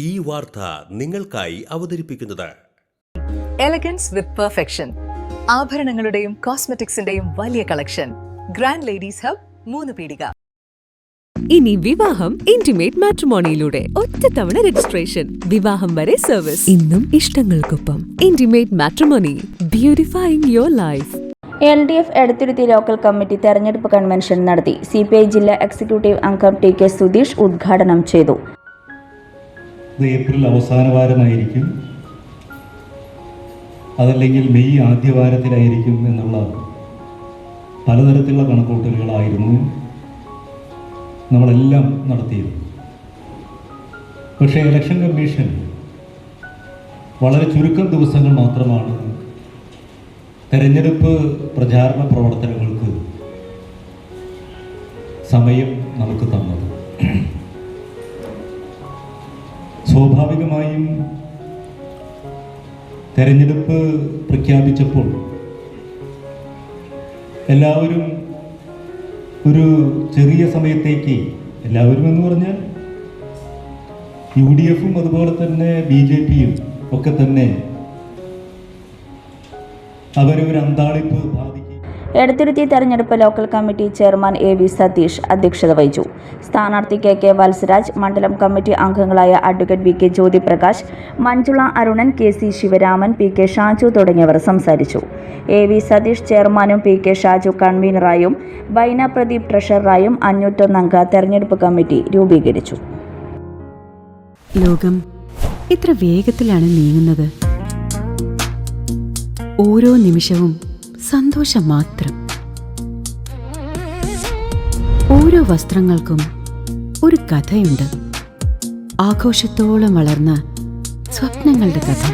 ഈ വാർത്ത നിങ്ങൾക്കായി അവതരിപ്പിക്കുന്നത് എലഗൻസ് വിത്ത് പെർഫെക്ഷൻ. ആഭരണങ്ങളുടെയും കോസ്മെറ്റിക്സിന്റെയും വലിയ കളക്ഷൻ. ഗ്രാൻഡ് ലേഡീസ് ഹബ്, 3 പീടിക. ഇനി വിവാഹം ഇന്റിമേറ്റ് മാട്രിമോണിയിലൂടെ ഒറ്റത്തവണ രജിസ്ട്രേഷൻ, വിവാഹം വരെ സർവീസ്. ഇന്നും ഇഷ്ടങ്ങൾക്കൊപ്പം intimate matrimony, beautifying your life. LDF Edathuruthy local committee തെരഞ്ഞെടുപ്പ് കൺവെൻഷൻ നടത്തി. CPI ജില്ലാ എക്സിക്യൂട്ടീവ് അംഗം TK സുധീഷ് ഉദ്ഘാടനം ചെയ്തു. ഏപ്രിൽ അവസാന വാരമായിരിക്കും, അതല്ലെങ്കിൽ മെയ് ആദ്യ വാരത്തിലായിരിക്കും എന്നുള്ള പലതരത്തിലുള്ള കണക്കൂട്ടലുകളായിരുന്നു നമ്മളെല്ലാം നടത്തിയത്. പക്ഷേ ഇലക്ഷൻ കമ്മീഷൻ വളരെ ചുരുക്കം ദിവസങ്ങൾ മാത്രമാണ് തെരഞ്ഞെടുപ്പ് പ്രചാരണ പ്രവർത്തനങ്ങൾക്ക് സമയം നമുക്ക് തന്നത്. സ്വാഭാവികമായും തെരഞ്ഞെടുപ്പ് പ്രഖ്യാപിച്ചപ്പോൾ എല്ലാവരും ഒരു ചെറിയ സമയത്തേക്ക്, എല്ലാവരും എന്ന് പറഞ്ഞാൽ UDFും അതുപോലെ തന്നെ BJPയും ഒക്കെ തന്നെ അവരൊരു അന്താളിപ്പ് ബാധിക്കും. എടത്തുരുത്തി തെരഞ്ഞെടുപ്പ് local committee chairman AV Satheesh അധ്യക്ഷത വഹിച്ചു. സ്ഥാനാർത്ഥി KK വത്സരാജ്, മണ്ഡലം കമ്മിറ്റി അംഗങ്ങളായ advocate VK Jyothiprakash, Manjula Arunan, KC Sivaraman, PK Shaju തുടങ്ങിയവർ സംസാരിച്ചു. AV സതീഷ് ചെയർമാനും PK ഷാജു കൺവീനറായും ബൈന പ്രദീപ് ട്രഷററായും 501 അംഗ തെരഞ്ഞെടുപ്പ് കമ്മിറ്റി രൂപീകരിച്ചു. ലോകം ഇത്ര വേഗത്തിലാണ് നീങ്ങുന്നത്. ഓരോ നിമിഷവും സന്തോഷം മാത്രം. ഓരോ വസ്ത്രങ്ങൾക്കും ഒരു കഥയുണ്ട്. ആഘോഷത്തോളം വളർന്ന സ്വപ്നങ്ങളുടെ കഥ.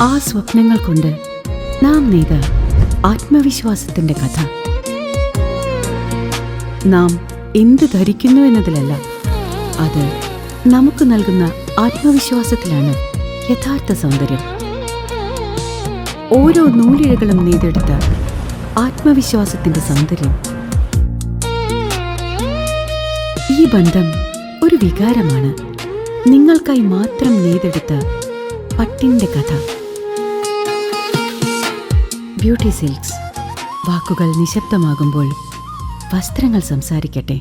ആ സ്വപ്നങ്ങൾ കൊണ്ട് നാം നെയ്ത ആത്മവിശ്വാസത്തിന്റെ കഥ. നാം എന്ത് ധരിക്കുന്നു എന്നതിലല്ല, അത് നമുക്ക് നൽകുന്ന ആത്മവിശ്വാസത്തിലാണ് യഥാർത്ഥ സൗന്ദര്യം. ഓരോ നൂലിഴകളും നെയ്തെടുത്ത ആത്മവിശ്വാസത്തിന്റെ സൗന്ദര്യം. ഈ ബന്ധം ഒരു വികാരമാണ്. നിങ്ങൾക്കായി മാത്രം നെയ്തെടുത്ത പട്ടിന്റെ കഥ. Beauty silks. വാക്കുകൾ നിശബ്ദമാകുമ്പോൾ വസ്ത്രങ്ങൾ സംസാരിക്കട്ടെ.